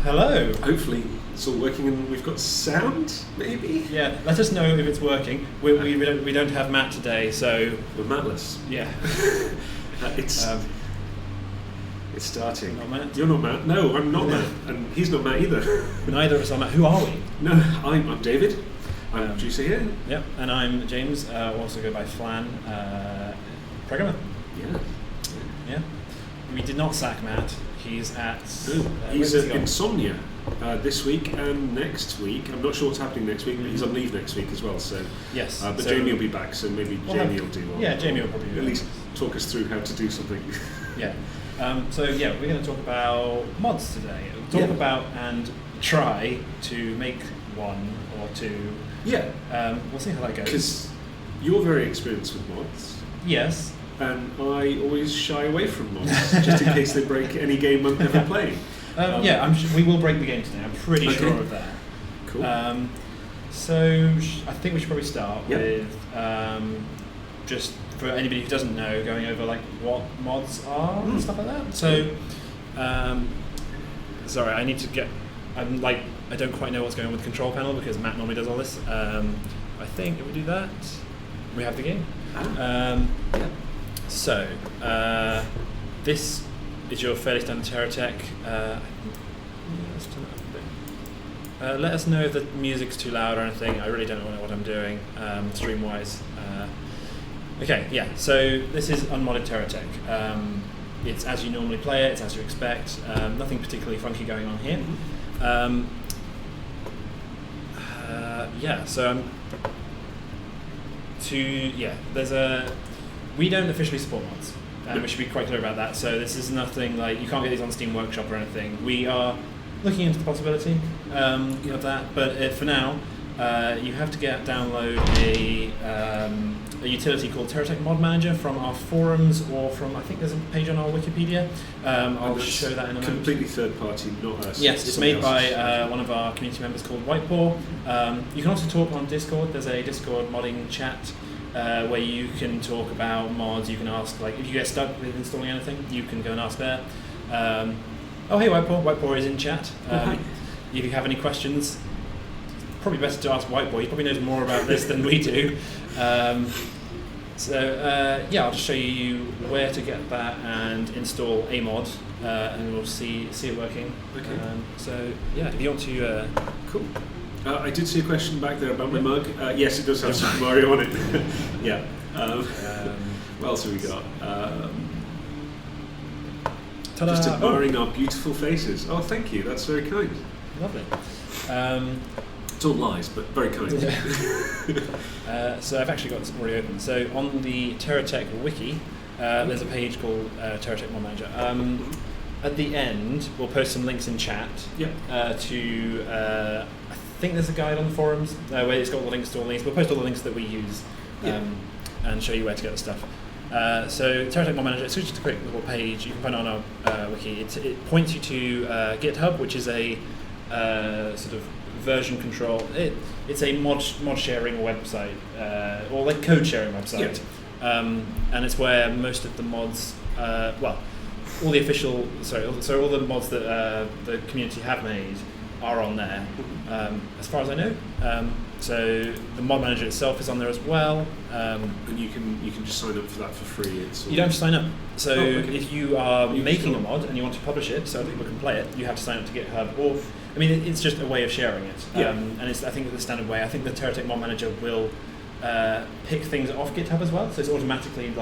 Hello. Hopefully it's all working and we've got sound, maybe? Yeah, let us know if it's working. We don't have Matt today, so... We're Mattless. Yeah. It's starting. Not Matt? You're not Matt. No, I'm not Matt. And he's not Matt either. Neither of us are Matt. Who are we? No, I'm David. I'm producer here. Yep, and I'm James, also go by Flan, programmer. Yeah. Yeah. We did not sack Matt. He's at... he's at Insomnia this week and next week. I'm not sure what's happening next week, but he's on leave next week as well. So yes. But Jamie will be back, so maybe Jamie will do. Jamie will probably at least talk us through how to do something. Yeah. We're going to talk about mods today. We'll talk about and try to make one or two. Yeah. We'll see how that goes. Because you're very experienced with mods. Yes. And I always shy away from mods, just in case they break any game I'm ever playing. We will break the game today. I'm pretty sure of that. Cool. I think we should probably start with just for anybody who doesn't know, going over like what mods are and stuff like that. So, sorry, I need to get. I don't quite know what's going on with the control panel because Matt normally does all this. I think if we do that, we have the game. So, this is your fairly standard TerraTech. Let's turn that up a bit. Let us know if the music's too loud or anything. I really don't know what I'm doing stream-wise. So this is unmodded TerraTech. It's as you normally play it, it's as you expect. Nothing particularly funky going on here. We don't officially support mods, and we should be quite clear about that. So this is nothing like, you can't get these on Steam Workshop or anything. We are looking into the possibility of that, but for now, you have to download a utility called TerraTech Mod Manager from our forums or from, I think there's a page on our Wikipedia. I'll show that in a moment. Completely third party, not us. Yes, it's made by one of our community members called Whitepaw. You can also talk on Discord. There's a Discord modding chat where you can talk about mods. You can ask, like, if you get stuck with installing anything, you can go and ask there. Hey, Whitepaw. Whitepaw is in chat. If you have any questions, probably better to ask Whitepaw. He probably knows more about this than we do. I'll just show you where to get that and install a mod, and we'll see it working. Okay. If you want to... Cool. I did see a question back there about my mug. Yes, it does have Super Mario on it. Yeah. What else have we got? Just admiring our beautiful faces. Oh, thank you. That's very kind. Lovely. It's all lies, but very kind. Yeah. So I've actually got this already open. So on the TerraTech wiki, there's a page called TerraTech Mod Manager. At the end, we'll post some links in chat to... I think there's a guide on the forums where it's got all the links to all these. We'll post all the links that we use and show you where to get the stuff. So TerraTech Mod Manager, it's just a quick little page. You can find it on our wiki. It points you to GitHub, which is a sort of version control. It's a mod sharing website, or like code sharing website. And it's where most of the mods, all the mods that the community have made are on there, as far as I know. So the mod manager itself is on there as well. And you can just sign up for that for free. You don't have to sign up. So if you are making a mod and you want to publish it so that people can play it, you have to sign up to GitHub. Or it's just a way of sharing it. And I think the standard way. I think the TerraTech Mod Manager will pick things off GitHub as well, so it's automatically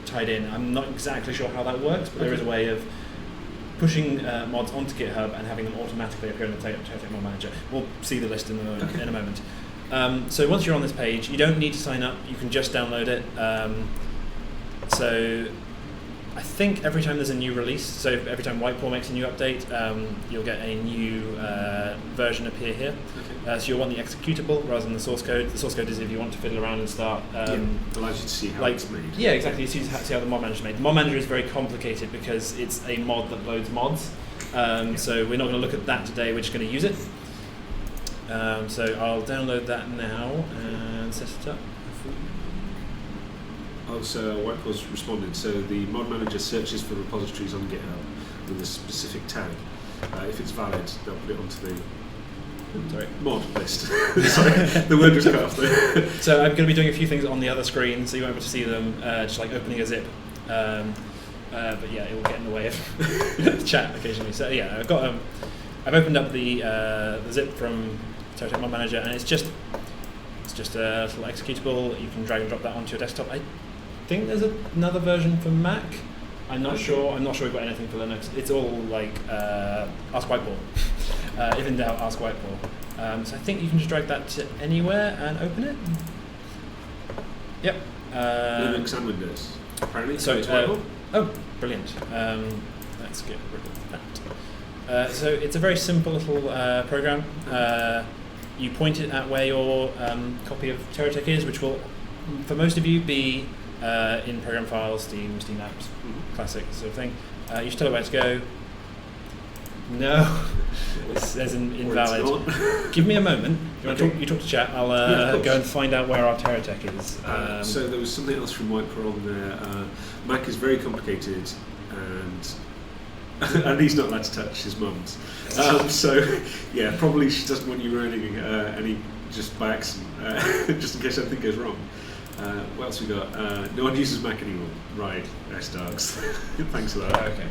tied in. I'm not exactly sure how that works, but there is a way of pushing mods onto GitHub and having them automatically appear in the TerraTech Mod Manager. We'll see the list in a moment. So once you're on this page, you don't need to sign up. You can just download it. So I think every time there's a new release, so every time Whitepaw makes a new update, you'll get a new version appear here. So you'll want the executable rather than the source code. The source code is if you want to fiddle around and start... allows you to see how it's made. Yeah, exactly. You see how the mod manager is made. The mod manager is very complicated because it's a mod that loads mods. So we're not going to look at that today, we're just going to use it. So I'll download that now and set it up. So Whitepaw's responded. So the mod manager searches for repositories on GitHub with a specific tag. If it's valid, they'll put it onto the mod list. Sorry, the word was cut off there. So I'm going to be doing a few things on the other screen, so you won't be able to see them, just like opening a zip. But yeah, it will get in the way of the chat occasionally. So yeah, I've opened up the zip from TerraTech Mod Manager, and it's just a little executable. You can drag and drop that onto your desktop. I think there's another version for Mac. I'm not sure. I'm not sure we've got anything for Linux. It's all like Ask Whiteboard. If in doubt, Ask Whiteboard. So I think you can just drag that to anywhere and open it. Yep. Linux and Windows. Apparently. So. Oh, brilliant. Let's get rid of that. So it's a very simple little program. You point it at where your copy of TerraTech is, which will, for most of you, be in program files, Steam apps, classic sort of thing. You just tell it where to go. No, it says invalid. Give me a moment. You talk to chat. I'll go and find out where our TerraTech is. So there was something else from Wiper on there. Mac is very complicated, and he's not allowed to touch his mum's. So yeah, probably she doesn't want you running any just by accident, just in case anything goes wrong. What else we got? No one uses Mac anymore. Right, S-Dogs. Thanks for that. Okay.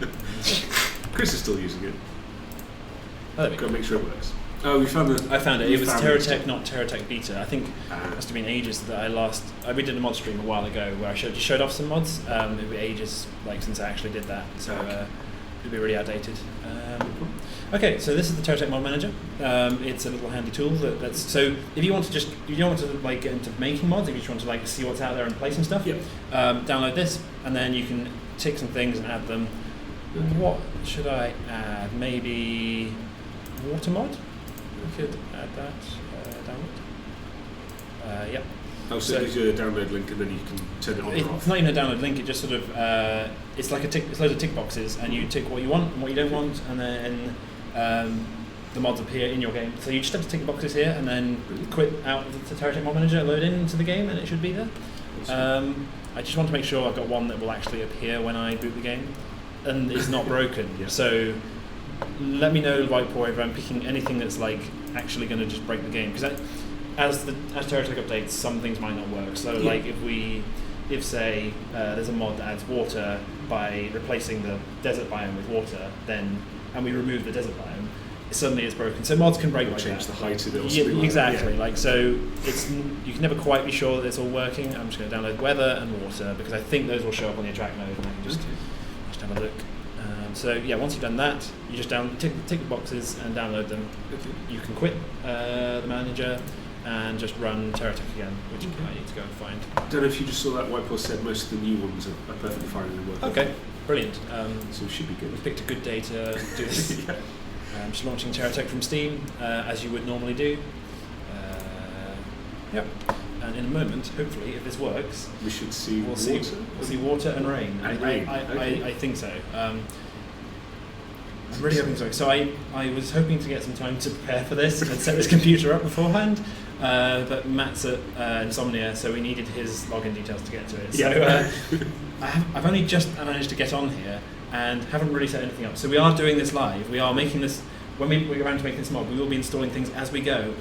Chris is still using it. Oh, there we Got to make sure it works. Oh, we found it. I found it. It was TerraTech, not TerraTech Beta. I think it must have been ages that we did a mod stream a while ago where I showed off some mods. It'd be ages since I actually did that, so it'd be really outdated. Okay, so this is the TerraTech Mod Manager. It's a little handy tool that's so if you want to you don't want to like get into making mods, if you just want to like see what's out there and play some stuff, download this, and then you can tick some things and add them. Okay. What should I add? Maybe water mod? We could add that, download. Yeah. Oh, so it gives you a download link and then you can turn it on or off? It's not even a download link, it just sort of, it's like it's loads of tick boxes, and you tick what you want and what you don't want, and then the mods appear in your game. So you just have to tick the boxes here and then quit out of the TerraTech Mod Manager, load into the game, and it should be there. I just want to make sure I've got one that will actually appear when I boot the game and is not broken. So let me know right before if I'm picking anything that's like actually going to just break the game, because as TerraTech updates, some things might not work. So like if say there's a mod that adds water by replacing the desert biome with water, and we remove the desert biome, suddenly it's broken. So mods can break like change that. The height of it. Or yeah, exactly. Yeah. Like so, you can never quite be sure that it's all working. I'm just going to download weather and water because I think those will show up on the attract node, and I can just have a look. So yeah, once you've done that, you just tick the boxes and download them. Okay. You can quit the manager and just run TerraTech again, which I need to go and find. I don't know if you just saw that Whiteboard said most of the new ones are perfectly fine and work. Okay, brilliant. So it should be good. We've picked a good day to do this. I'm just launching TerraTech from Steam, as you would normally do. Yep. And in a moment, hopefully, if this works, we should see we'll see water and rain. I think so. I'm really hoping so. So I was hoping to get some time to prepare for this and set this computer up beforehand, but Matt's at Insomnia, so we needed his login details to get to it. So I've only just managed to get on here and haven't really set anything up. So we are doing this live. We are making this, when we go around to make this mod, we will be installing things as we go.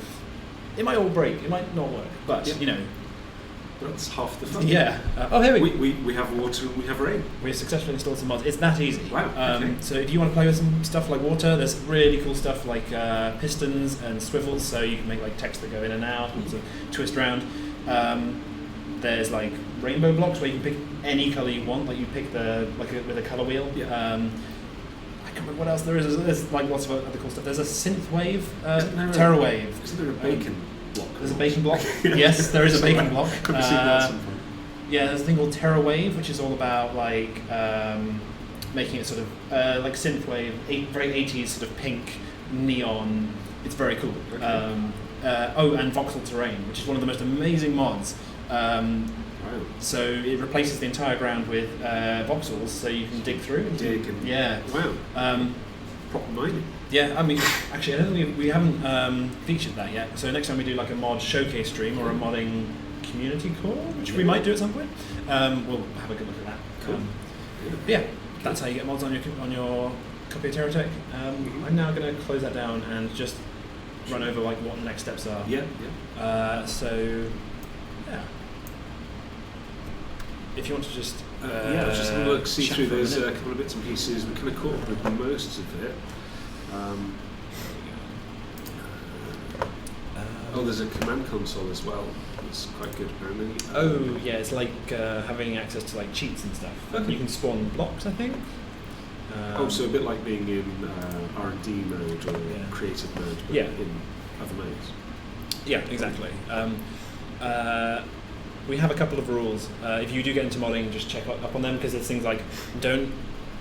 It might all break, it might not work, but you know. That's half the fun. Yeah. Oh, here we have water and we have rain. We've successfully installed some mods. It's that easy. Wow. Okay. So if you want to play with some stuff like water, there's really cool stuff like pistons and swivels, so you can make like text that go in and out and sort of twist around. There's like rainbow blocks where you can pick any color you want, like you pick with a color wheel. Yeah. I can't remember what else there is. There's like lots of other cool stuff. There's a synthwave, TerraWave. Isn't there a bacon block? There's a bacon block. Yes, there is a bacon block. Could have seen that at some point. Yeah, there's a thing called TerraWave, which is all about like making it sort of like synthwave, very 80s sort of pink neon. It's very cool. Okay. And voxel terrain, which is one of the most amazing mods. So it replaces the entire ground with voxels, so you can dig through. Yeah. Wow. Proper mining. Yeah, I mean, actually, I don't think we haven't featured that yet. So next time we do like a mod showcase stream or a modding community call, which we might do at some point, we'll have a good look at that. Cool. Yeah, that's how you get mods on your copy of TerraTech. I'm now going to close that down and just run over like what the next steps are. So, yeah. If you want to just just have a look, see through. There's a couple of bits and pieces. We kind of caught up with most of it. There's a command console as well. It's quite good apparently. Yeah, it's like having access to like cheats and stuff. Okay. You can spawn blocks, I think. So a bit like being in R&D mode or creative mode, but in other modes. Yeah, exactly. We have a couple of rules. If you do get into modding, just check up on them, because there's things like don't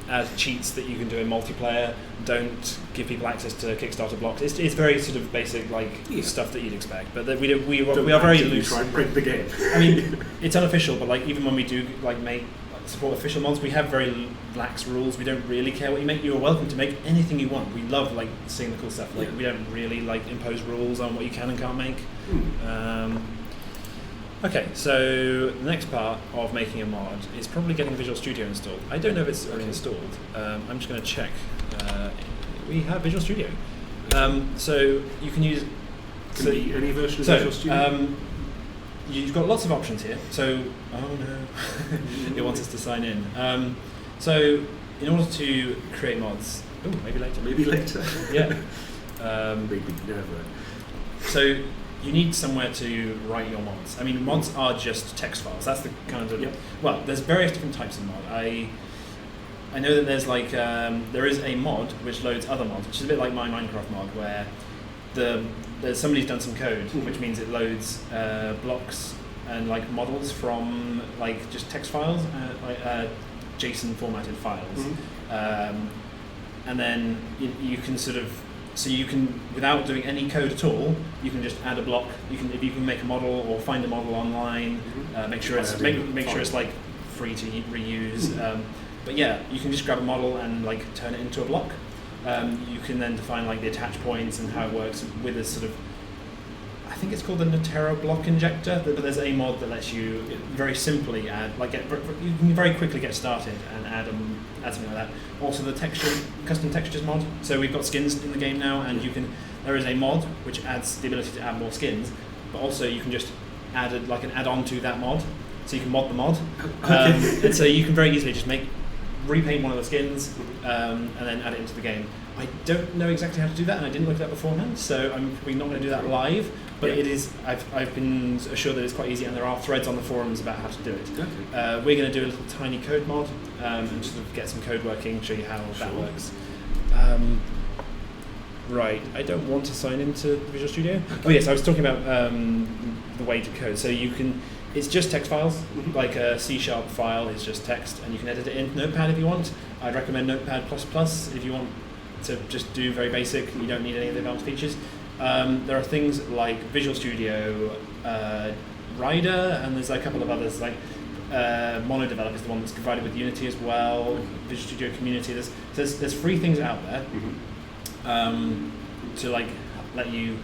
add cheats that you can do in multiplayer, don't give people access to Kickstarter blocks. It's very sort of basic stuff that you'd expect, but we are very loose. Try and break the game. I mean, it's unofficial, but like even when we do support official mods, we have very lax rules. We don't really care what you make. You're welcome to make anything you want. We love seeing the cool stuff. We don't really impose rules on what you can and can't make. Okay, so the next part of making a mod is probably getting Visual Studio installed. I don't know if it's already installed. I'm just going to check. We have Visual Studio. So you can use... Can be any version of Visual Studio? You've got lots of options here. So, oh no, it wants us to sign in. So in order to create mods... Oh, maybe later. Maybe later. Yeah. Maybe never. So you need somewhere to write your mods. I mean, mods are just text files. That's the kind of... Well, there's various different types of mod. I know that there's there is a mod which loads other mods, which is a bit like my Minecraft mod, where there's somebody's done some code, which means it loads blocks and models from just text files, JSON formatted files, and then you can so you can, without doing any code at all, you can just add a block. If you can make a model or find a model online, make sure it's free to reuse. But yeah, you can just grab a model and turn it into a block. You can then define the attach points and how it works with a sort of, I think it's called the Terra block injector, but there's a mod that lets you very simply add, you can very quickly get started and add something like that. Also the custom textures mod. So we've got skins in the game now, and there is a mod which adds the ability to add more skins, but also you can just add an add-on to that mod, so you can mod the mod. And so you can very easily just repaint one of the skins and then add it into the game. I don't know exactly how to do that, and I didn't look at that beforehand, so I'm probably not going to do that live, but it is. I've been assured that it's quite easy, and there are threads on the forums about how to do it. We're going to do a little tiny code mod and just get some code working, show you how that works. Right, I don't want to sign into Visual Studio. Oh yes, I was talking about the way to code. So you can, it's just text files, like a C# file is just text, and you can edit it in Notepad if you want. I'd recommend Notepad++ if you want to just do very basic, you don't need any of the advanced features. There are things like Visual Studio Rider, and there's a couple of others, MonoDevelop is the one that's provided with Unity as well, Visual Studio Community. There's free things out there to let you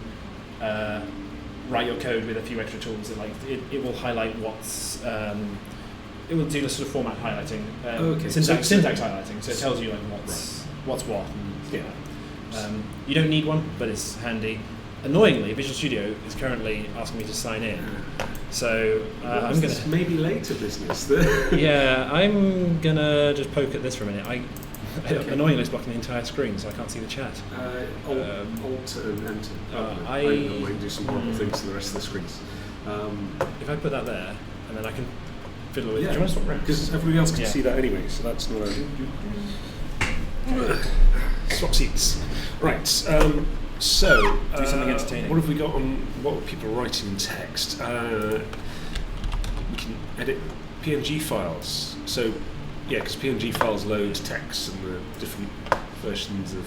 write your code with a few extra tools. It will highlight what's it will do the sort of format highlighting, syntax highlighting. So it tells you what's what. And, you don't need one, but it's handy. Annoyingly, Visual Studio is currently asking me to sign in, so I'm gonna maybe later business. I'm gonna just poke at this for a minute. Annoyingly, it's blocking the entire screen, so I can't see the chat. Alt and enter. I might do some horrible things to the rest of the screens. If I put that there, and then I can fiddle with it. Because everybody else can see that anyway, so that's not swap seats. Right. So do something entertaining. What have we got on? What are people writing in text? We can edit PNG files. So because PNG files load text and the different versions of.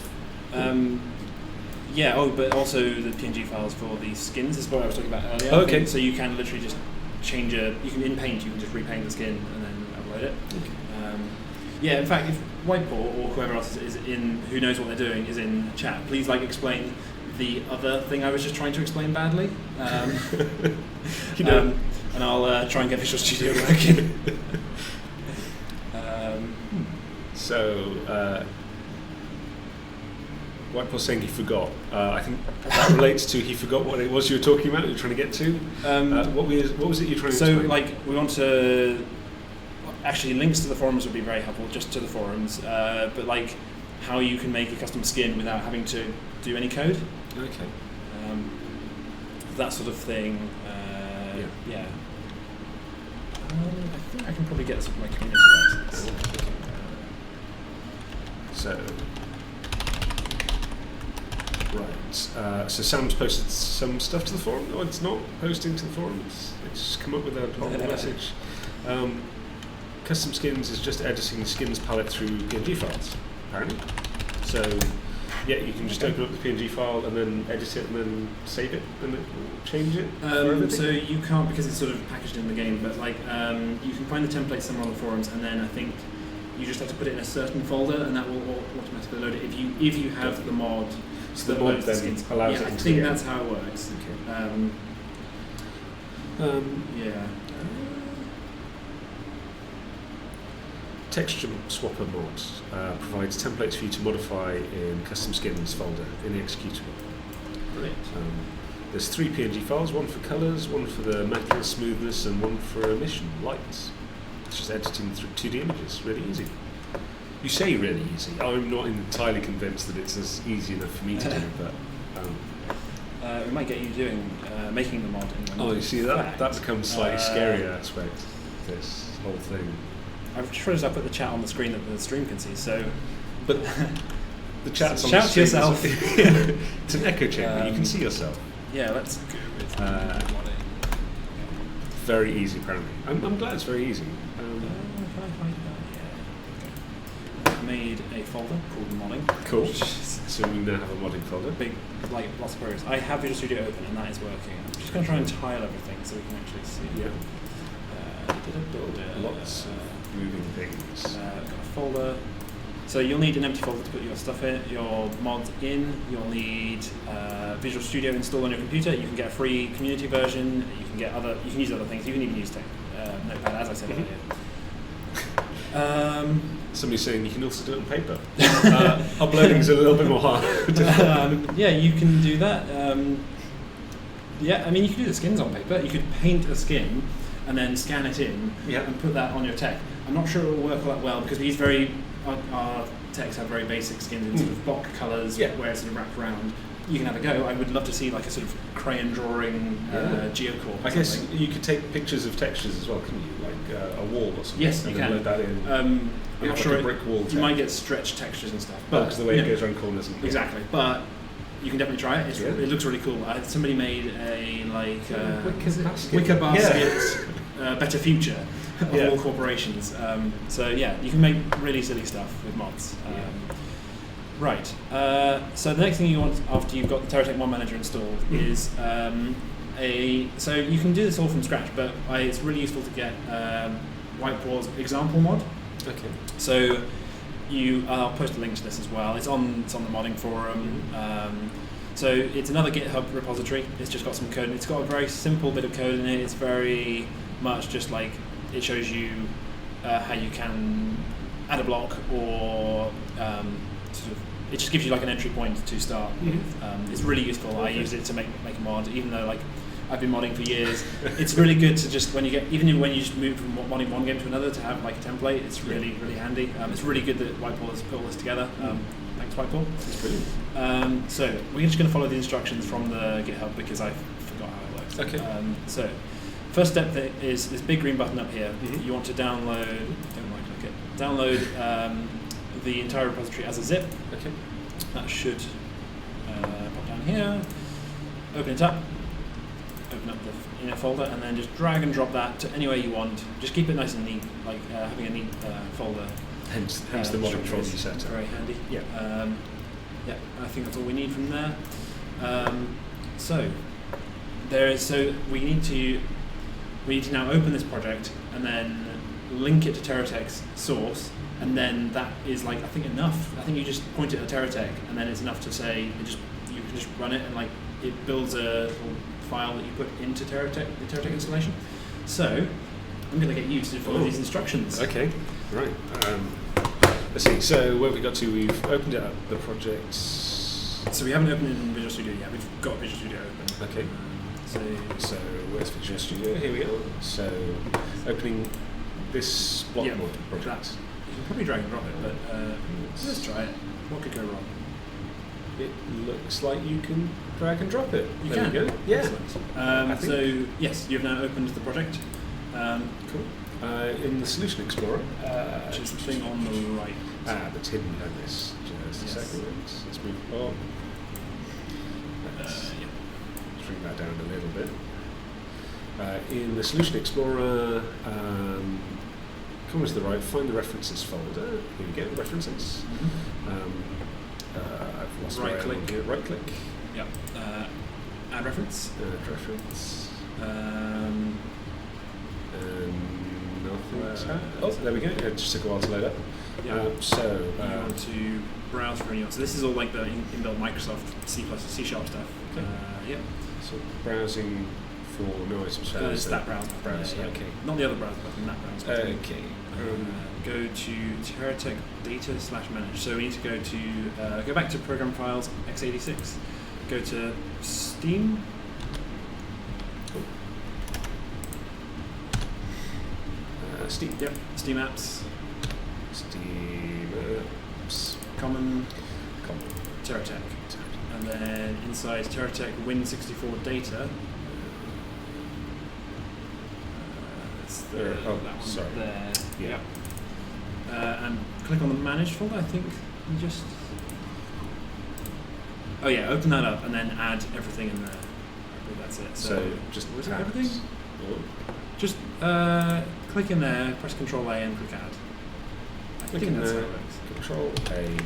But also the PNG files for the skins is what I was talking about earlier. Okay. So you can literally just change in Paint, you can just repaint the skin and then upload it. Okay. In fact, if Whiteboard or whoever else is in, who knows what they're doing, is in chat, please explain the other thing I was just trying to explain badly. And I'll try and get Visual Studio working. Whitepaw's saying he forgot. I think that relates to he forgot what it was you were talking about. You were trying to get to. What was it you were trying to? So, explain? like, we want to actually links to the forums would be very helpful, just to the forums. But like, how you can make a custom skin without having to do any code. Okay. That sort of thing. Yeah. I think I can probably get some of my community license. So. Right, so Sam's posted some stuff to the forum. No, it's not posting to the forum. It's just come up with a horrible message. Custom skins is just editing the skins palette through PNG files, apparently. So, yeah, you can just open up the PNG file and then edit it and then save it and it will change it. So you can't, because it's sort of packaged in the game, but like you can find the template somewhere on the forums, and then I think you just have to put it in a certain folder, and that will automatically load it if you have the mod. So the mod then allows it into the game. I think that's how it works. Okay. Yeah. Texture Swapper mod provides templates for you to modify in custom skins folder in the executable. Brilliant. There's 3 PNG files, one for colours, one for the metal smoothness, and one for emission lights. It's just editing through 2D images, really easy. You say really easy. I'm not entirely convinced that it's as easy enough for me to do, but we might get you doing making the mod. You see that becomes slightly scarier aspect of this whole thing. I've just realised I put the chat on the screen that the stream can see. So, but the chat's on shout the to screen. yourself. It's an echo chamber. You can see yourself. Yeah, let's go with modding. Very easy, apparently. I'm glad it's very easy. I've made a folder called modding. Cool. So we now have a modding folder. Big, like lots of progress. I have Visual Studio open and that is working. I'm just going to try and tile everything so we can actually see. Yeah. Lots of moving things. Got a folder. So you'll need an empty folder to put your stuff in, your mods in. You'll need Visual Studio installed on your computer. You can get a free community version. You can get other. You can use other things. You can even use Notepad, as I said earlier. Somebody's saying you can also do it on paper. Uploading is a little bit more hard. Yeah, you can do that. Yeah, I mean, you can do the skins on paper. You could paint a skin and then scan it in and put that on your tech. I'm not sure it will work all that well because these our techs have very basic skins in sort of block colours where it's sort of wrapped around. You can have a go. I would love to see like a sort of crayon drawing geocorp. I guess you could take pictures of textures as well, couldn't you? Like a wall or something. Yes, you can. Load that in. I'm not like sure. a brick wall. You might get stretched textures and stuff, but because the way it goes around corners. Exactly, but you can definitely try it. It looks really cool. Somebody made a wicker basket, better future of all corporations. So yeah, you can make really silly stuff with mods. Right. So the next thing you want after you've got the TerraTech Mod Manager installed is so you can do this all from scratch, but it's really useful to get Whitepaw's example mod. Okay. So I'll post a link to this as well. It's on the modding forum. So it's another GitHub repository. It's just got some code. It's got a very simple bit of code in it. It's very much just like it shows you how you can add a block or it just gives you like an entry point to start with. It's really useful. Okay. I use it to make a mod, even though like I've been modding for years. It's really good to just when you just move from modding one game to another to have like a template. It's really handy. It's really good that Whitepaw has put all this together. Thanks, Whitepaw. That's brilliant. So we're just going to follow the instructions from the GitHub because I forgot how it works. Okay. So first step is this big green button up here. You want to download. Download the entire repository as a zip. Okay. That should pop down here. Open it up. Open up the inner folder, and then just drag and drop that to anywhere you want. Just keep it nice and neat, like having a neat folder. Hence the model control you set up. Very handy. Yeah. I think that's all we need from there. So we need to now open this project and then link it to TerraTech's source, and then that is like I think enough. I think you just point it at TerraTech, and then it's enough to say you can just run it, and like it builds a little file that you put into TerraTech, the TerraTech installation. So I'm going to get you to follow these instructions. Okay, right. Let's see. So where have we got to? We've opened it up, the project. So we haven't opened it in Visual Studio yet. We've got Visual Studio open. Okay. So where's Visual Studio? Here we go. So opening this block mod project. You can probably drag and drop it, but let's try it. What could go wrong? It looks like you can drag and drop it. You there can. we go. Yeah. So yes, you've now opened the project. Cool. In the Solution Explorer, which is the thing on the right. That's hidden on this. Just a second. Let's move on. Let's bring that down a little bit. In the Solution Explorer, come to the right, find the references folder. Here we go, references. I've lost right click. Here. Right click. Yep. Add reference. Add reference. And nothing's happened. Oh, there we go. It just took a while to load up. Yeah. You want to browse for anyone. So this is all like the inbuilt Microsoft C Sharp stuff. Okay. Yep. So browsing for no items found. It's that browser. Yeah. Okay. Not the other browser, but that browser. Okay. Go to TerraTech data/manage. So we need to go back to program files x86. Go to Steam. Steam. Yep. Steam apps. Common. TerraTech. And then inside TerraTech Win64 data. That one sorry. There. Yeah. And click on the managed folder, I think. And just. Oh yeah, open that up and then add everything in there. I think that's it. So just everything. Just click in there, press Control A and click add. I think that's how it works. Control A and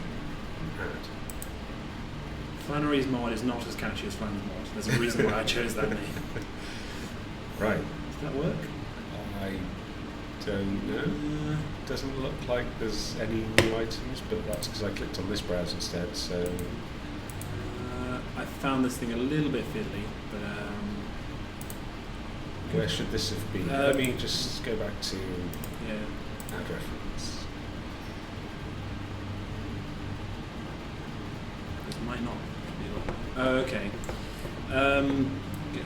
add. Flannery's mod is not as catchy as Flannery's mod. There's a reason why I chose that name. Right. Does that work? I don't know. Doesn't look like there's any new items, but that's because I clicked on this browser instead. So I found this thing a little bit fiddly, but where should this have been? Let me just go back to add reference. This might not be like okay.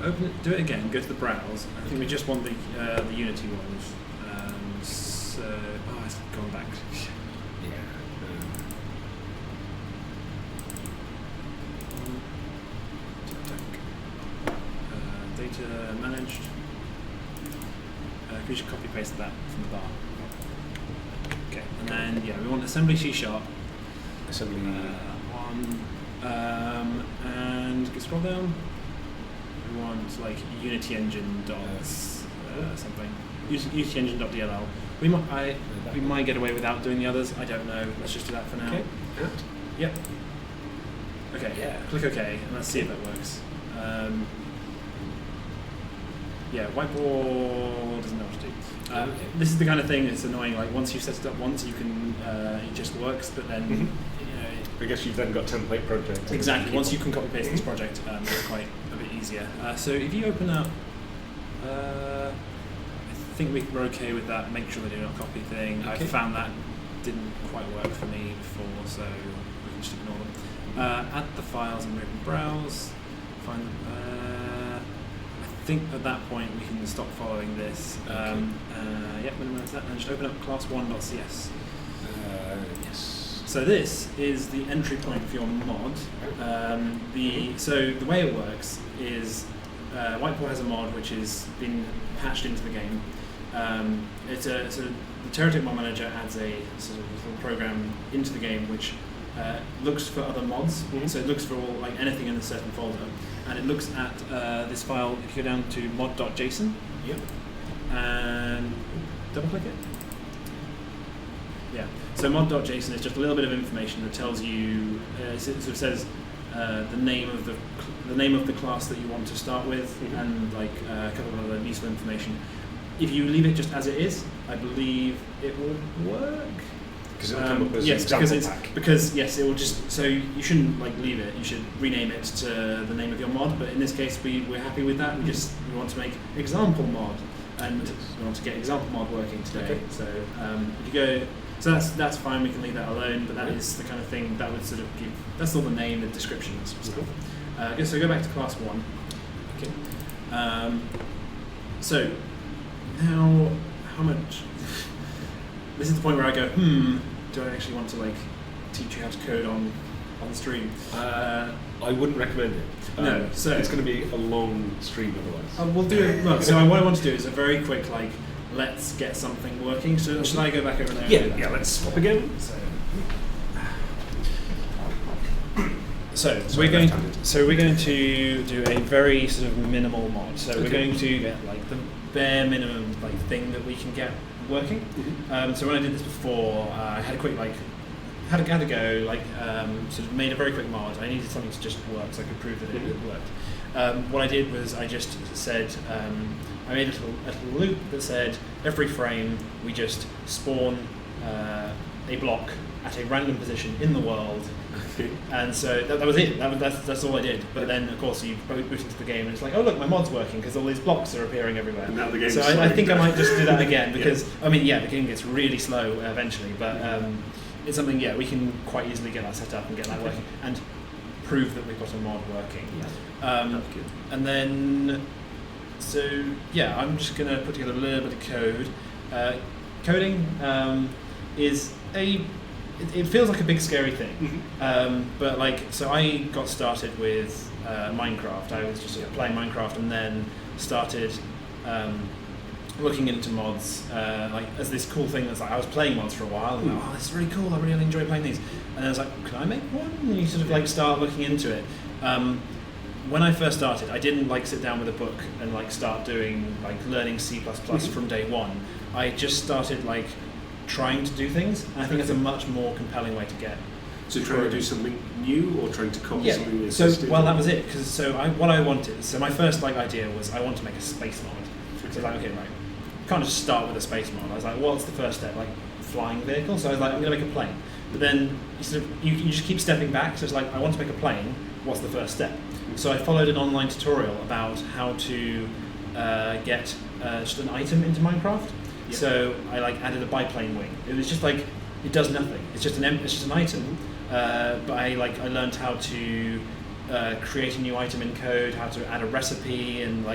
Open it. Do it again. Go to the browse. I think we just want the Unity ones. So it's gone back. Data managed. We should copy paste that from the bar. Okay, and then we want assembly C#. Assembly one. And scroll down. We want like Unity Engine dots something. Unity Engine.dll. We might get away without doing the others. I don't know. Let's just do that for now. Okay. Yep. Okay. Yeah. Click OK, and let's see if that works. Whiteboard doesn't know what to do. This is the kind of thing that's annoying. Like once you've set it up once, you can it just works. But then I guess you've then got template project. Exactly. Once you can copy paste this project, it's quite a bit easier. So if you open up, I think we're okay with that. Make sure they do not copy thing. Okay. I found that didn't quite work for me before, so we can just ignore them. Add the files and browse. Find them. I think at that point we can stop following this. Minimize that and just open up class1.cs. Yes. So this is the entry point for your mod. So the way it works is Whiteboard has a mod which has been patched into the game. The TerraTech mod manager adds a sort of little program into the game which looks for other mods. So it looks for all like anything in a certain folder, and it looks at this file. If you go down to mod.json, and double click it. Yeah. So mod.json is just a little bit of information that tells you. It sort of says the name of the class that you want to start with, and like a couple of other useful information. If you leave it just as it is, I believe it will work. Because it'll come up as an example pack. Because it will just. So you shouldn't like leave it. You should rename it to the name of your mod. But in this case, we're happy with that. We want to make example mod, and we want to get example mod working today. Okay. So if you go So that's fine. We can leave that alone. But that is the kind of thing that would sort of give. That's all the name, the description, and stuff. Okay, so go back to class 1. Okay. So now, how much? This is the point where I go, do I actually want to like teach you how to code on stream? I wouldn't recommend it. No, so it's going to be a long stream otherwise. We'll do it. Well, so what I want to do is a very quick like, let's get something working. So should I go back over there? Yeah. Let's swap again. So we're going to do a very sort of minimal mod. So we're going to get like the bare minimum like thing that we can get working. So when I did this before, I had a quick like had to go like sort of made a very quick mod. I needed something to just work so I could prove that it worked. What I did was I just said I made a little loop that said every frame we just spawn a block at a random position in the world. And so that was it. That's all I did. But then, of course, you boot into the game and it's like, oh look, my mod's working because all these blocks are appearing everywhere. And now the game's so I think I might just do that again because I mean, the game gets really slow eventually, but it's something we can quite easily get that set up and get that working and prove that we've got a mod working. That's good. And then, so I'm just gonna put together a little bit of code. Coding is it feels like a big scary thing, but so I got started with Minecraft. I was just playing Minecraft and then started looking into mods as this cool thing. That's like I was playing mods for a while and oh, this is really cool. I really enjoy playing these. And then I was like, can I make one? And you sort of start looking into it. When I first started, I didn't sit down with a book and start doing learning C++ from day one. I just started trying to do things, and I think that's a much more compelling way to get. So trying to do something new, or trying to copy something that existed? That was it. Because what I wanted. So my first idea was I want to make a space mod. So I was okay, right. You can't just start with a space mod. I was like, what's the first step? Flying vehicle. So I was like, I'm going to make a plane. But then you just keep stepping back. So it's I want to make a plane. What's the first step? So I followed an online tutorial about how to get just an item into Minecraft. Yeah. So I added a biplane wing. It was just it does nothing. It's just an item. But I learned how to create a new item in code, how to add a recipe, and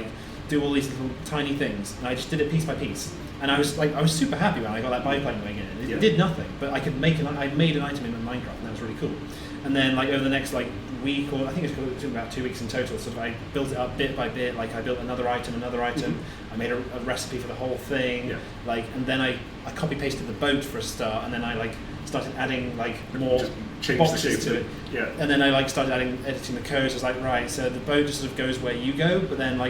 do all these little tiny things. And I just did it piece by piece. And I was super happy when I got that biplane wing in. It did nothing, but I could make I made an item in Minecraft, and that was really cool. And then over the next week, or I think it took about 2 weeks in total, sort of I built it up bit by bit. I built another item. I made a recipe for the whole thing. And then I copy pasted the boat for a start, and then I started adding more boxes to it. Yeah. And then I started editing the code. So I was right, so the boat just sort of goes where you go, but then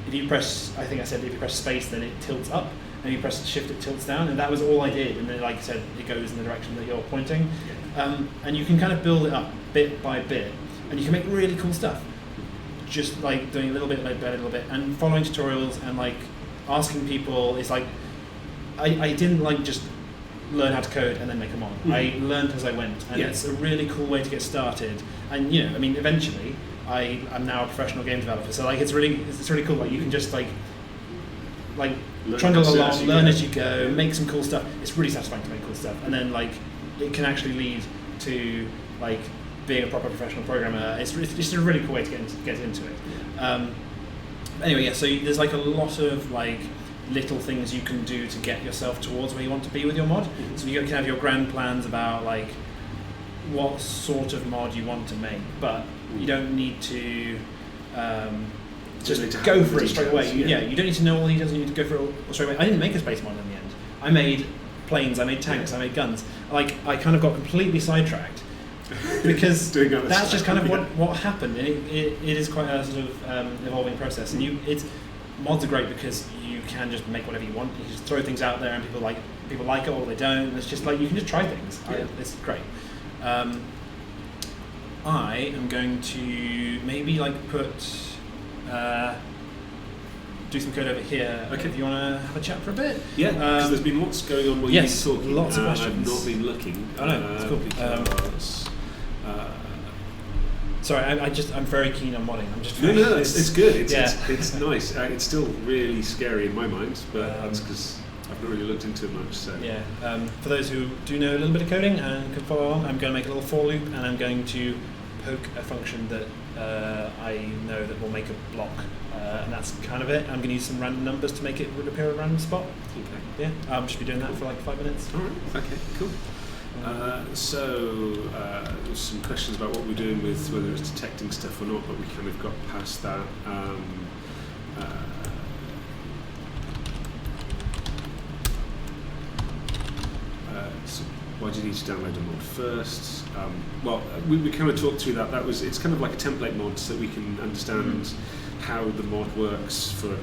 if you press, I think I said if you press space, then it tilts up. And you press shift, it tilts down, and that was all I did. And then, like I said, it goes in the direction that you're pointing. And you can kind of build it up bit by bit, and you can make really cool stuff. Just doing a little bit, a little bit, and following tutorials and asking people. It's I didn't just learn how to code and then make a mod. I learned as I went, and it's a really cool way to get started. And eventually, I'm now a professional game developer. So it's really cool. You can just trundle along, learn as you go, make some cool stuff. It's really satisfying to make cool stuff, and then it can actually lead to being a proper professional programmer. It's just a really cool way to get into it. Anyway, so there's a lot of little things you can do to get yourself towards where you want to be with your mod. So you can have your grand plans about what sort of mod you want to make, but you don't need to. Just go for it straight away. You don't need to know all the details. You need to go for it all straight away. I didn't make a space mod in the end. I made planes. I made tanks. I made guns. I kind of got completely sidetracked because that's just kind of what happened. And it is quite a sort of evolving process. And mods are great because you can just make whatever you want. You just throw things out there, and people like it or they don't. And it's just you can just try things. It's great. I am going to maybe put. Do some code over here. Okay. If you want to have a chat for a bit. Yeah, because there's been lots going on while you've been talking. Lots of questions. I've not been looking. Oh no, it's cool. Because, sorry, I'm very keen on modding. It's good. It's nice. It's still really scary in my mind, but that's because I've not really looked into it much. So yeah, for those who do know a little bit of coding and can follow along, I'm going to make a little for loop, and I'm going to poke a function that I know that will make a block, and that's kind of it. I'm going to use some random numbers to make it appear at a random spot. Okay. Yeah, I'll just be doing that for like 5 minutes. All right. Okay. Cool. So there's some questions about what we're doing with whether it's detecting stuff or not, but we kind of got past that. So why do you need to download a mod first? Well, we kind of talked through that. It's kind of like a template mod, so that we can understand how the mod works for,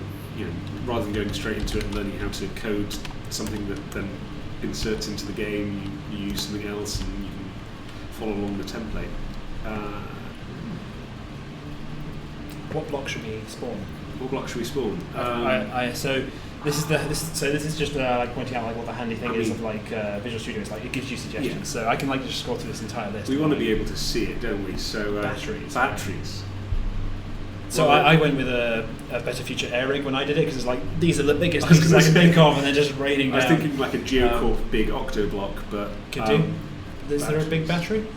rather than going straight into it and learning how to code something that then inserts into the game. You use something else and you can follow along the template. What block should we spawn? What block should we spawn? So this is just like pointing out like what the handy thing is of like Visual Studio. It's like it gives you suggestions. Yeah. So I can like just scroll through this entire list. We want to be able to see it, don't we? So batteries. So I went with a Better Future air rig when I did it, because it's like these are the biggest pieces I can think of, and they're just raining down. I was thinking like a Geocorp big octo block, but could do. Is there a big battery?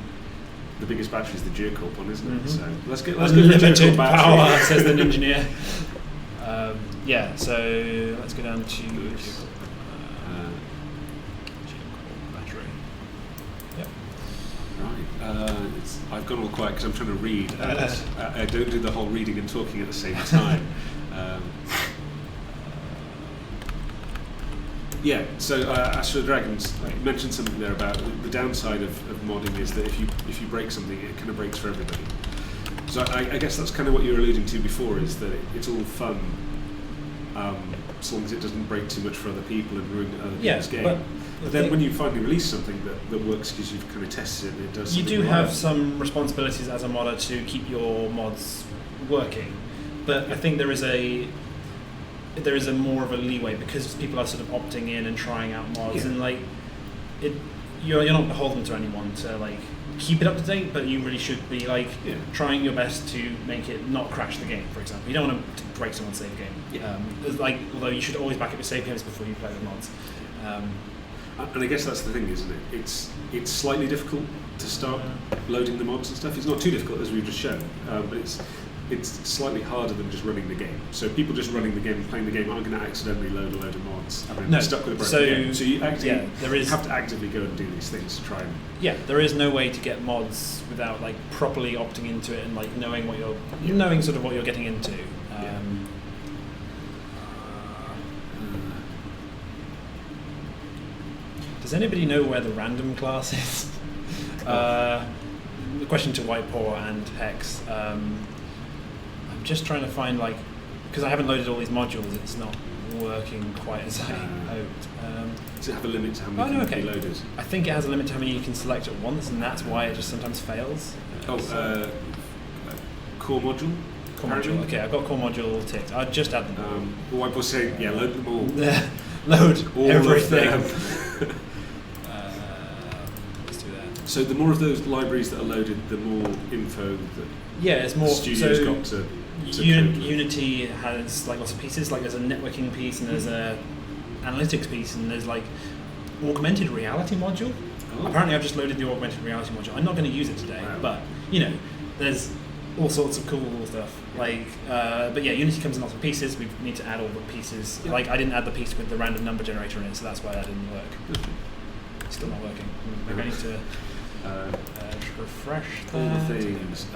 The biggest battery is the Geocorp one, isn't it? So let's go limited power, says the engineer. Yeah, so let's go down to Geocorp battery. Yep. Right. I've gone all quiet because I'm trying to read. I don't do the whole reading and talking at the same time. Yeah, so Astro Dragons, you mentioned something there about the downside of modding is that if you break something, it kind of breaks for everybody. So I guess that's kind of what you were alluding to before, is that it's all fun, as long as it doesn't break too much for other people and ruin other people's game. But then when you finally release something that works because you've kind of tested it and it does something you do have some responsibilities as a modder to keep your mods working, but I think there is a more of a leeway because people are sort of opting in and trying out mods, and like you're not beholden to anyone to like keep it up to date, but you really should be like trying your best to make it not crash the game. For example, you don't want to break someone's save game. Although you should always back up your save games before you play with mods. And I guess that's the thing, isn't it? It's slightly difficult to start loading the mods and stuff. It's not too difficult, as we've just shown, but it's slightly harder than just running the game. So people just running the game, playing the game, aren't going to accidentally load a load of mods and then stuck with a broken game. So you actually have to actively go and do these things to try and... Yeah, there is no way to get mods without like properly opting into it and like knowing what you're getting into. Does anybody know where the random class is? The question to Whitepaw and Hex. I'm just trying to find because I haven't loaded all these modules, it's not working quite as I hoped. Does it have a limit to how many can be loaded? I think it has a limit to how many you can select at once, and that's why it just sometimes fails. Core module? Core module, okay, I've got core module ticked. I'll just add them all. Whitepaw saying, load them all. Load all everything. Of them. Let's do that. So the more of those libraries that are loaded, the more info that it's more, Studio's got to Unity has like lots of pieces, like there's a networking piece and there's a analytics piece and there's like augmented reality module. Apparently I've just loaded the augmented reality module. I'm not going to use it today, but there's all sorts of cool stuff. But Unity comes in lots of pieces. We need to add all the pieces. I didn't add the piece with the random number generator in it, so that's why that didn't work. It's still not working. Maybe I need to refresh all that. the things.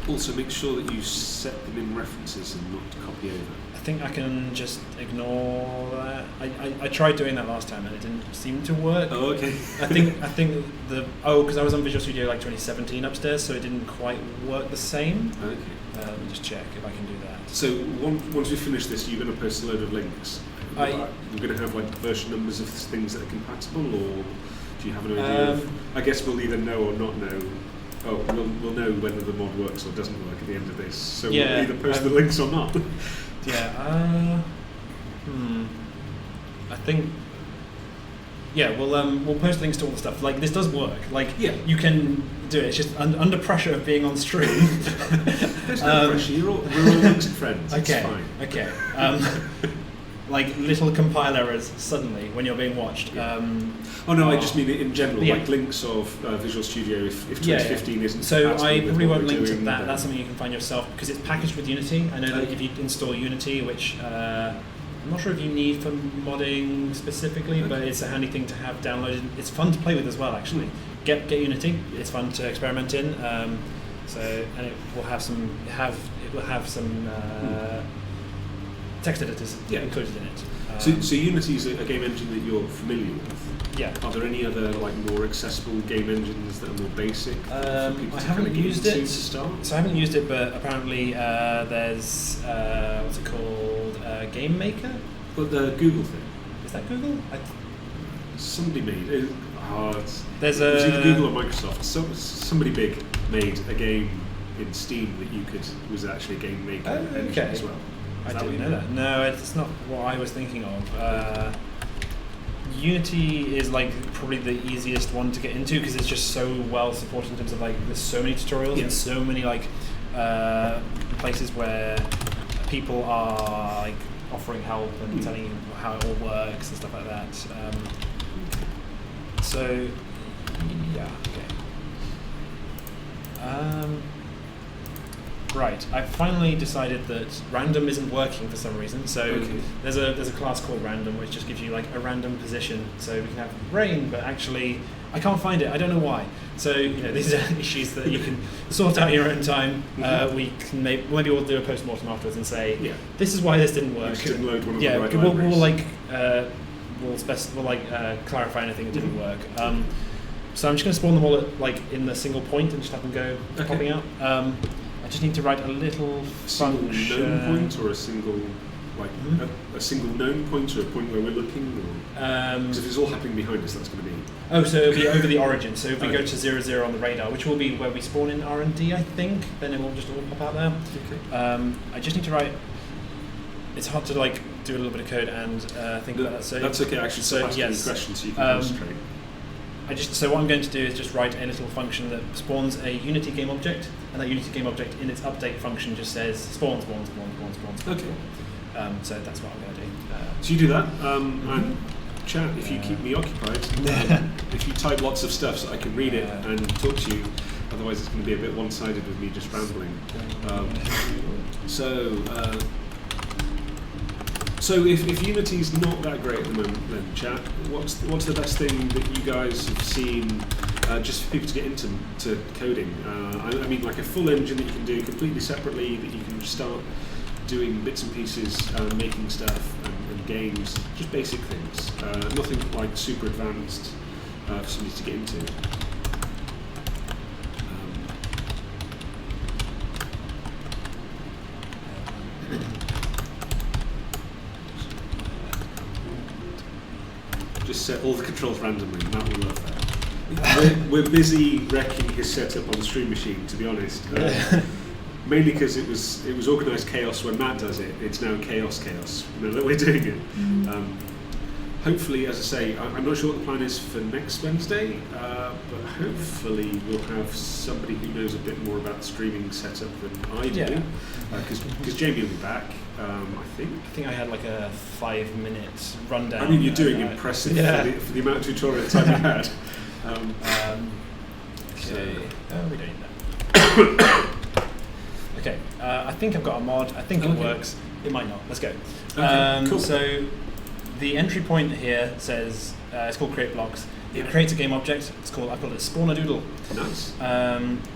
Also, make sure that you set them in references and not copy over. I think I can just ignore that. I tried doing that last time and it didn't seem to work. Oh, okay. I think because I was on Visual Studio 2017 upstairs, so it didn't quite work the same. Okay. Let me just check if I can do that. So once we finish this, you're going to post a load of links. We're going to have version numbers of things that are compatible, or do you have an idea? I guess we'll either know or not know. Oh, we'll know whether the mod works or doesn't work at the end of this. So we'll either post the links or not. I think Yeah, we'll post links to all the stuff. Like, this does work. Like, Yeah. you can do it. It's just under pressure of being on stream. There's no pressure. We're all amongst friends. Okay. It's fine. Okay. Like little compile errors suddenly when you're being watched. Yeah. Oh no, I just mean it in general, Yeah. like links of Visual Studio if 2015 isn't. So compatible I with probably what won't we're link to doing, that. then- That's something you can find yourself because it's packaged with Unity. I know that if you install Unity, which I'm not sure if you need for modding specifically, but it's a handy thing to have downloaded. It's fun to play with as well, actually. Get Unity. It's fun to experiment in. And it will have some text editors included in it. So Unity is a game engine that you're familiar with. Yeah. Are there any other like more accessible game engines that are more basic? For people I to haven't kind of get used into it. to start? So I haven't used it, but apparently there's what's it called? Game Maker. But the Google thing. Is that Google? Somebody made it. There's it was either Google or Microsoft. Somebody big made a game in Steam that you could was actually a game maker engine as well. I didn't know that. No, it's not what I was thinking of. Unity is like probably the easiest one to get into because it's just so well supported in terms of like there's so many tutorials and so many like places where people are like offering help and telling you how it all works and stuff like that. So yeah, okay. Right, I've finally decided that random isn't working for some reason. So there's a class called random which just gives you like a random position. So we can have rain, but actually I can't find it. I don't know why. So these are issues that you can sort out in your own time. We can maybe we'll do a post-mortem afterwards and say this is why this didn't work. You just didn't load one of the right we'll clarify anything that didn't work. So I'm just going to spawn them all at, in the single point and just have them go popping out. I just need to write a little function. Single known point or a single a single known point or a point where we're looking? Because if it's all happening behind us, that's going to be. Oh, so it'll be over the origin. So if we go to 0, on the radar, which will be where we spawn in R&D, I think, then it will just all pop out there. Okay. I just need to write. It's hard to do a little bit of code and think about that. So that's okay. Actually, so ask any questions so you can concentrate. So what I'm going to do is just write a little function that spawns a Unity game object, and that Unity game object in its update function just says spawn. Okay. So that's what I'm going to do. So you do that, and chat if you keep me occupied. If you type lots of stuff so I can read it and talk to you, otherwise it's going to be a bit one-sided with me just rambling. So if Unity's not that great at the moment, then chat, what's the best thing that you guys have seen just for people to get into coding? I mean, like a full engine that you can do completely separately, that you can just start doing bits and pieces, making stuff and games, just basic things. Nothing like super advanced for somebody to get into. Just set all the controls randomly, Matt will love that. We're busy wrecking his setup on Stream Machine, to be honest. Mainly because it was organised chaos when Matt does it. It's now chaos. That we're doing it. Hopefully, as I say, I'm not sure what the plan is for next Wednesday, but hopefully we'll have somebody who knows a bit more about the streaming setup than I do. Because Jamie will be back, I think. I think I had like a 5-minute rundown. I mean, you're doing impressive for the amount of tutorial time you had. Okay. We don't need that. Okay. I think I've got a mod. I think it works. It might not. Let's go. Cool. So the entry point here says it's called create blocks. It creates a game object. I called it spawner doodle. Nice.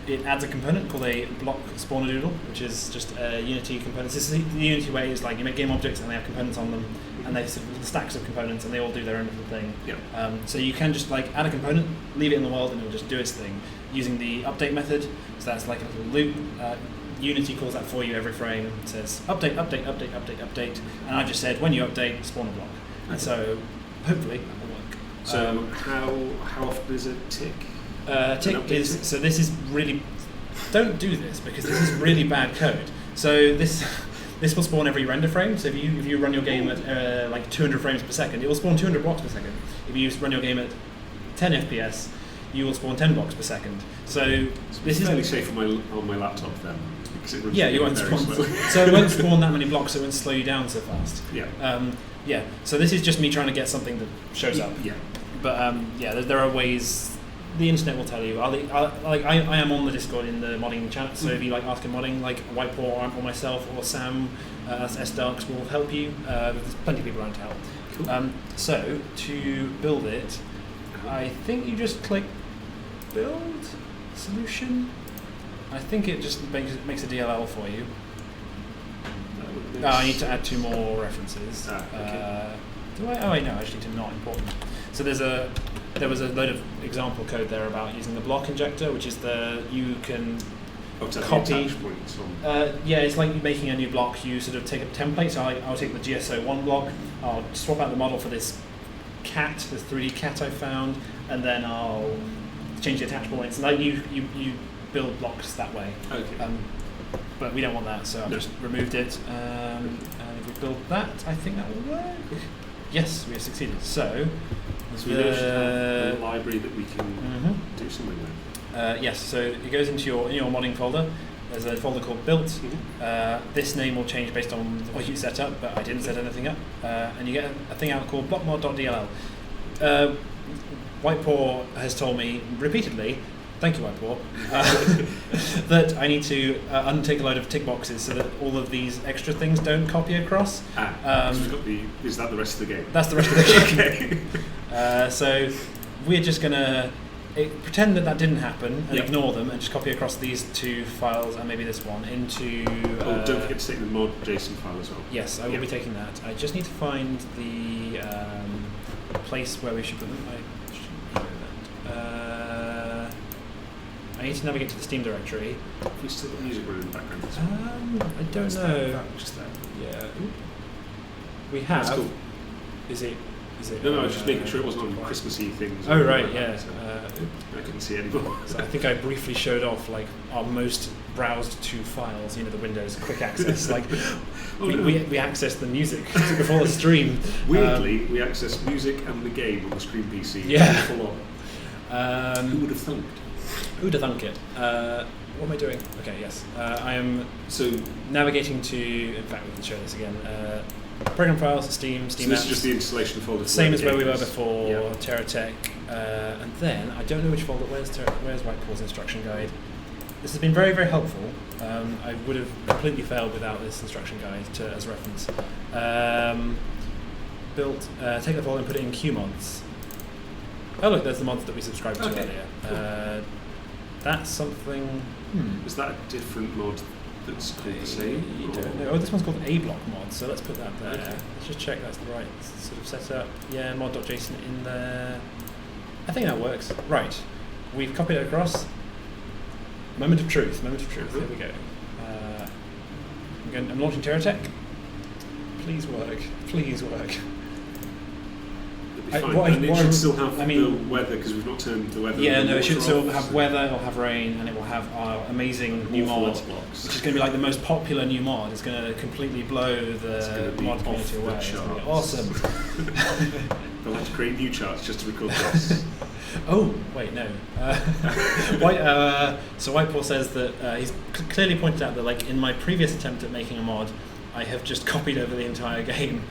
It adds a component called a block spawner doodle, which is just a Unity component. This is the Unity way is like you make game objects and they have components on them, and they stacks of components and they all do their own little thing. Yeah. So you can just add a component, leave it in the world, and it'll just do its thing using the update method. So that's like a little loop. Unity calls that for you every frame. It says update, and I just said when you update, spawn a block. Okay. And so hopefully that will work. So how often is it tick? Tick is this is really don't do this because this is really bad code. So this this will spawn every render frame. So if you run your game at like 200 frames per second, it will spawn 200 blocks per second. If you run your game at 10 FPS, you will spawn 10 blocks per second. So this is fairly safe on my laptop then. It runs you won't very spawn. slowly. So it won't spawn that many blocks. So it won't slow you down so fast. Yeah. So this is just me trying to get something that shows up. Yeah. But there are ways. The internet will tell you. I am on the Discord in the modding chat. So if you like asking modding, like Whitepaw or myself or Sam, S-Darks will help you. There's plenty of people around to help. Cool. So to build it, I think you just click build solution. I think it just makes a DLL for you. I need to add 2 more references. Okay. Do I? Oh, wait, no, actually, not important. So there was a load of example code there about using the block injector, which is you can copy. It's like making a new block. You sort of take a template. So I'll take the GSO1 block. I'll swap out the model for this cat, this 3D cat I found, and then I'll change the attach points. And you build blocks that way. Okay. But we don't want that, so I've just removed it. And if we build that, I think that will work. Yes, we have succeeded. So we should have a library that we can do something with. Yes, so it goes into your modding folder. There's a folder called built. This name will change based on what you set up, but I didn't set anything up. And you get a thing out called blockmod.dll. Whitepaw has told me repeatedly, thank you, Whitepaw, that I need to untake a load of tick boxes so that all of these extra things don't copy across. Is that the rest of the game? That's the rest of the game. So we're just going to pretend that didn't happen and ignore them and just copy across these 2 files and maybe this one into... don't forget to take the mod JSON file as well. Yes, I will be taking that. I just need to find the place where we should put them. I need to navigate to the Steam directory. We still got music running in the background. I don't know. Just there. Yeah. We have. That's cool. Is it? No, I was just making sure it wasn't on Christmassy things. Oh right, like yeah. That, so I couldn't see anymore. So I think I briefly showed off like our most browsed 2 files. The Windows quick access. Like we accessed the music before the stream. Weirdly, we accessed music and the game on the Screen PC. Yeah. Full on. Who would have thunk? Who'd have thunk it? What am I doing? Okay, yes. I am navigating to, in fact we can show this again, program files, Steam apps. This is just the installation folder. Same as where we were before, TerraTech. And then, I don't know which folder, where's Whitepaw's instruction guide? This has been very, very helpful. I would have completely failed without this instruction guide as reference. Take the folder and put it in QMods. Oh look, there's the mods that we subscribed to earlier. Cool. That's something... Is that a different mod that's called the same? You don't know. Oh, this one's called A block mod, so let's put that there. Okay. Let's just check that's the right sort of setup. Yeah, mod.json in there. I think that works. Right. We've copied it across. Moment of truth. Here we go. I'm launching TerraTech. Please work. It should still have the weather because we've not turned the weather. Yeah, no, it should still have weather, it'll have rain, and it will have our amazing new mod, which is going to be like the most popular new mod. It's going to completely blow the mod community away. It's going to be awesome. They'll have to create new charts just to record this. Oh, wait, no. So Whitepaw says that he's clearly pointed out that, like, in my previous attempt at making a mod, I have just copied over the entire game.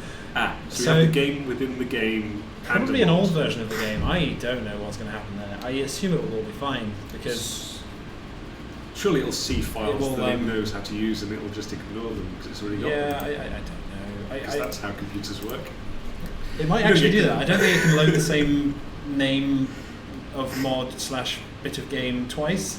So we have the game within the game. Probably an old version of the game. I don't know what's going to happen there. I assume it will all be fine because surely it'll see files that it knows how to use and it'll just ignore them because it's already got them. I don't know. Because that's how computers work. It might actually do that. I don't think it can load the same name of mod/bit of game twice.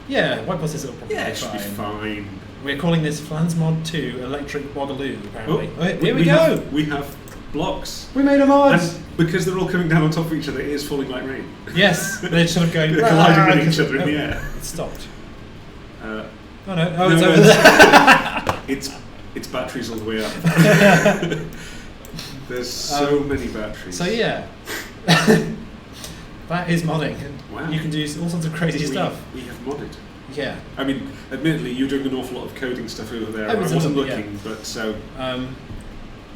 Yeah, Whitepaw says it'll probably it should be fine. We're calling this Flansmod 2 Electric Boogaloo, apparently. Here we go! We have blocks. We made a mod! And because they're all coming down on top of each other, it is falling like rain. Yes, they're sort of going... They're colliding with each other in the air. It stopped. It's over there. It's batteries all the way up. There's so many batteries. So yeah. That is modding. Wow. You can do all sorts of crazy stuff. We have modded. Yeah. I mean, admittedly, you're doing an awful lot of coding stuff over there. I I wasn't yeah. looking, but so.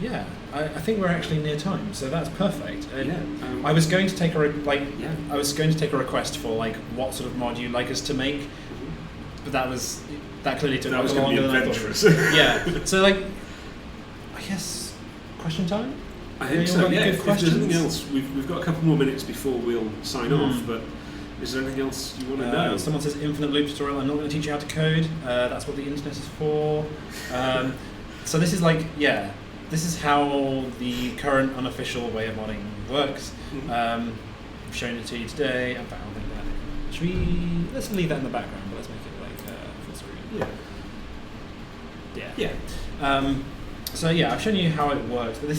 Yeah, I think we're actually near time, so that's perfect. Yeah. I was going to take I was going to take a request for like what sort of mod you'd like us to make, but that clearly took longer than I thought. Yeah. So like, I guess question time. I think so. Yeah. If there's anything else, we've got a couple more minutes before we'll sign off, but. Is there anything else you want to know? Someone says infinite loop tutorial. I'm not going to teach you how to code. That's what the internet is for. So this is like, this is how the current unofficial way of modding works. I've shown it to you today. In fact, I'll make that. Let's leave that in the background, but let's make it like full screen. Yeah. So yeah, I've shown you how it works. But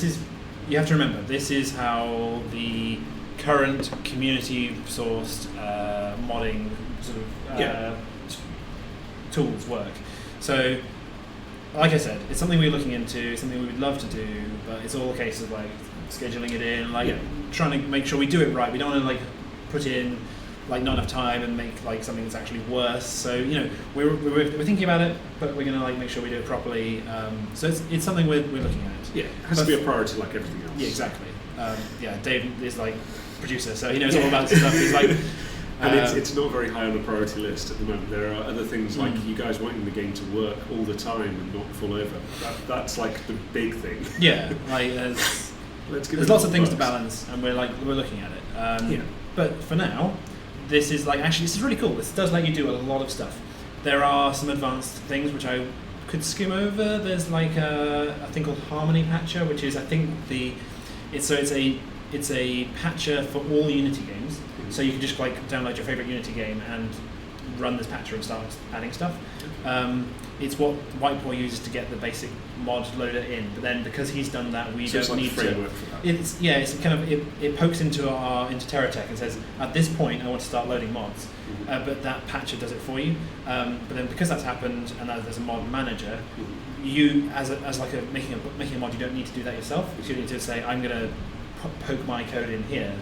you have to remember, this is how the current community-sourced modding sort of tools work. So, like I said, it's something we're looking into, something we would love to do, but it's all a case of like scheduling it in, trying to make sure we do it right. We don't want to like put in like not enough time and make like something that's actually worse. So we're thinking about it, but we're going to like make sure we do it properly. So it's something we're looking at. Yeah, it has to be a priority like everything else. Yeah, exactly. Dave is like producer, so he knows all about this stuff. He's like, and it's not very high on the priority list at the moment. There are other things like you guys wanting the game to work all the time and not fall over. That's like the big thing. Yeah, like there's lots of things to balance, and we're looking at it. But for now, this is really cool. This does let you do a lot of stuff. There are some advanced things which I could skim over. There's like a thing called Harmony Patcher, which is it's a patcher for all Unity games. So you can just like download your favorite Unity game and run this patcher and start adding stuff. It's what Whitepaw uses to get the basic mod loader in, but then because he's done that, we don't need to. It pokes into TerraTech and says at this point I want to start loading mods, but that patcher does it for you. But then because that's happened and there's a mod manager, you as making a mod, you don't need to do that yourself. You need to say I'm going to poke my code in here.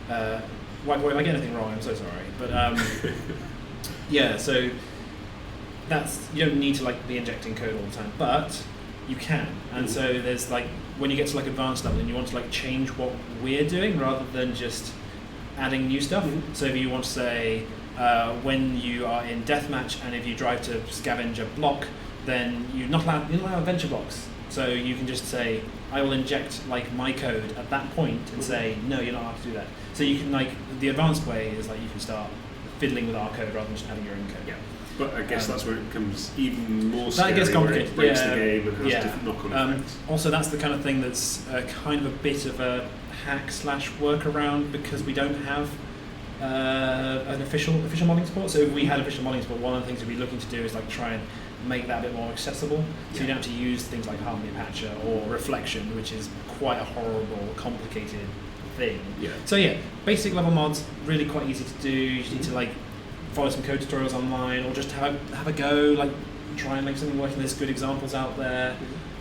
Whiteboy, if I get anything wrong, I'm so sorry. But so you don't need to like be injecting code all the time, but you can. And so there's like when you get to like advanced level and you want to like change what we're doing rather than just adding new stuff. So if you want to say when you are in deathmatch and if you drive to scavenge a block, then you're not allowed adventure blocks. So you can just say, I will inject like my code at that point and say, no, you're not allowed to do that. So you can the advanced way is like you can start fiddling with our code rather than just adding your own code. Yeah. But I guess that's where it becomes even more scary. That gets complicated. Where it breaks the game and has different knock-on effects. Also, that's the kind of thing that's kind of a bit of a hack/workaround because we don't have an official modding support. So if we had official modding support, one of the things we'd be looking to do is like try and make that a bit more accessible. So you don't have to use things like Harmony Patcher or Reflection, which is quite a horrible, complicated thing. So basic level mods, really quite easy to do. You just need to like follow some code tutorials online or just have a go, like try and make something work. And there's good examples out there.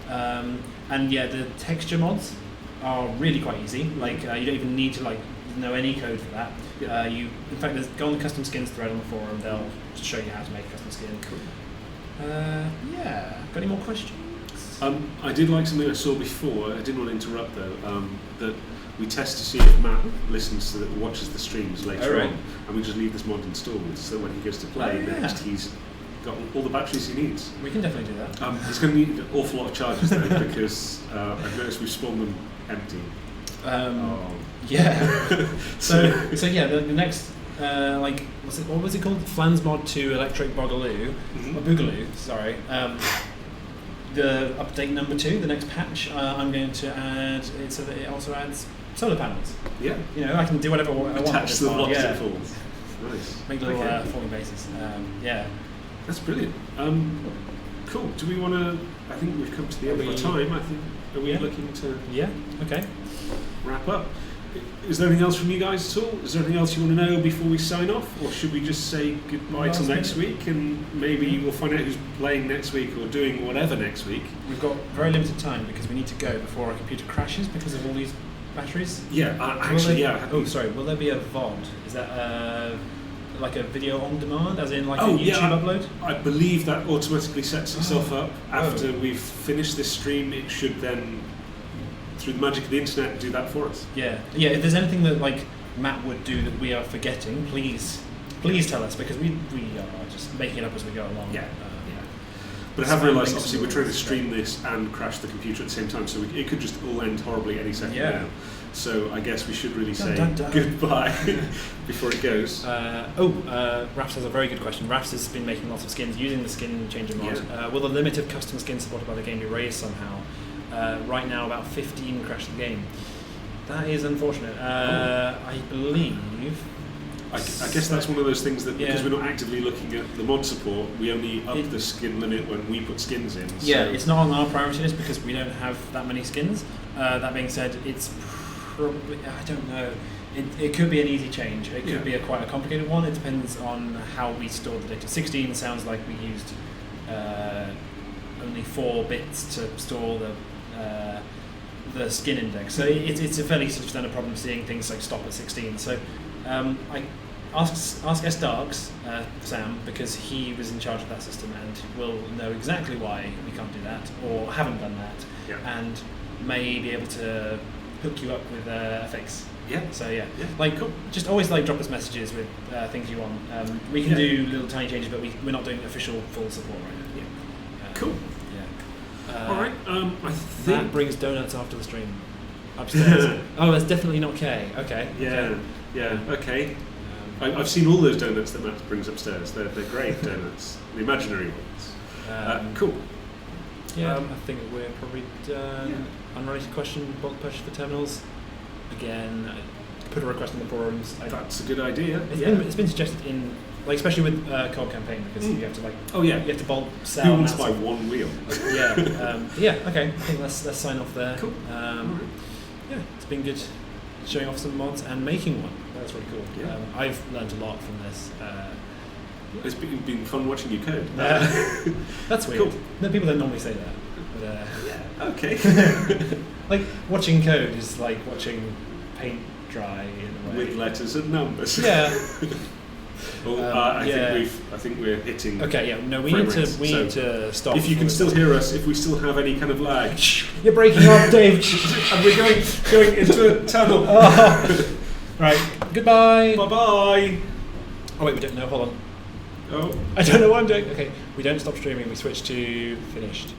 The texture mods are really quite easy. Like you don't even need to like know any code for that. In fact, go on the custom skins thread on the forum. They'll show you how to make a custom skin. Got any more questions? I did like something I saw before. I didn't want to interrupt though. That we test to see if Matt watches the streams later on, and we just leave this mod installed. So when he goes to play next, he's got all the batteries he needs. We can definitely do that. He's going to need an awful lot of charges though, because I've noticed we've spawned them empty. The next. What was it called? Flans mod to Electric Boogaloo, or Boogaloo, sorry. The update number 2, the next patch, I'm going to add it so that it also adds solar panels. Yeah. I can do whatever I want. Attach to the blocks it falls. Nice. Make little falling bases. That's brilliant. Cool. Do we want to? I think we've come to the end of our time. I think. Are we looking to? Yeah. Okay. Wrap up. Is there anything else from you guys at all? Is there anything else you want to know before we sign off? Or should we just say goodbye till next week and maybe we'll find out who's playing next week or doing whatever next week? We've got very limited time because we need to go before our computer crashes because of all these batteries. Yeah, Oh, sorry. Will there be a VOD? Is that like a video on demand, as in like a Oh, YouTube yeah, upload? I believe that automatically sets itself up. After we've finished this stream, it should then, through the magic of the internet, do that for us. Yeah. If there's anything that like Matt would do that we are forgetting, please tell us, because we are just making it up as we go along. Yeah. But I have realised, obviously, we're trying to stream this and crash the computer at the same time, so it could just all end horribly any second now. So I guess we should really say goodbye before it goes. Rafs has a very good question. Rafs has been making lots of skins using the skin changer mod. Will the limit of custom skins supported by the game be raised somehow? Right now, about 15 crash the game. That is unfortunate. I believe. I guess that's one of those things that, because we're not actively looking at the mod support, we only up the skin limit when we put skins in. Yeah, it's not on our priority list because we don't have that many skins. That being said, it's probably, I don't know, it could be an easy change. It could be quite a complicated one. It depends on how we store the data. 16 sounds like we used only 4 bits to store the skin index. So it's a fairly sort of standard problem seeing things like stop at 16. So I ask S-Darks, Sam, because he was in charge of that system and will know exactly why we can't do that or haven't done that, and may be able to hook you up with a fix. So like just always like drop us messages with things you want. We can do little tiny changes, but we're not doing official full support right now. Cool. All right. I think that brings donuts after the stream upstairs. Oh, that's definitely not Kay. Okay. Okay. I've seen all those donuts that Matt brings upstairs. They're great donuts, the imaginary ones. Cool. I think we're probably done. Unrelated question: bulk purchase for terminals. Again, put a request in the forums. That's a good idea. It's been suggested in, like, especially with co-op campaign, because you have to you have to bulk sell. Who wants to buy one wheel? Okay. I think let's sign off there. Cool. It's been good showing off some mods and making one. That's really cool. I've learned a lot from this. It's been fun watching you code. That's weird. Cool. No, people don't normally say that. But, okay. Like watching code is like watching paint dry in a way. With letters and numbers. Yeah. I think we're hitting. Okay. No, we need to stop. If you can still hear us, if we still have any kind of lag, you're breaking up, Dave. And we're going into a tunnel. Right. Goodbye. Bye bye. Oh wait, we don't know. Hold on. Oh. I don't know what I'm doing. Okay, we don't stop streaming. We switch to finished.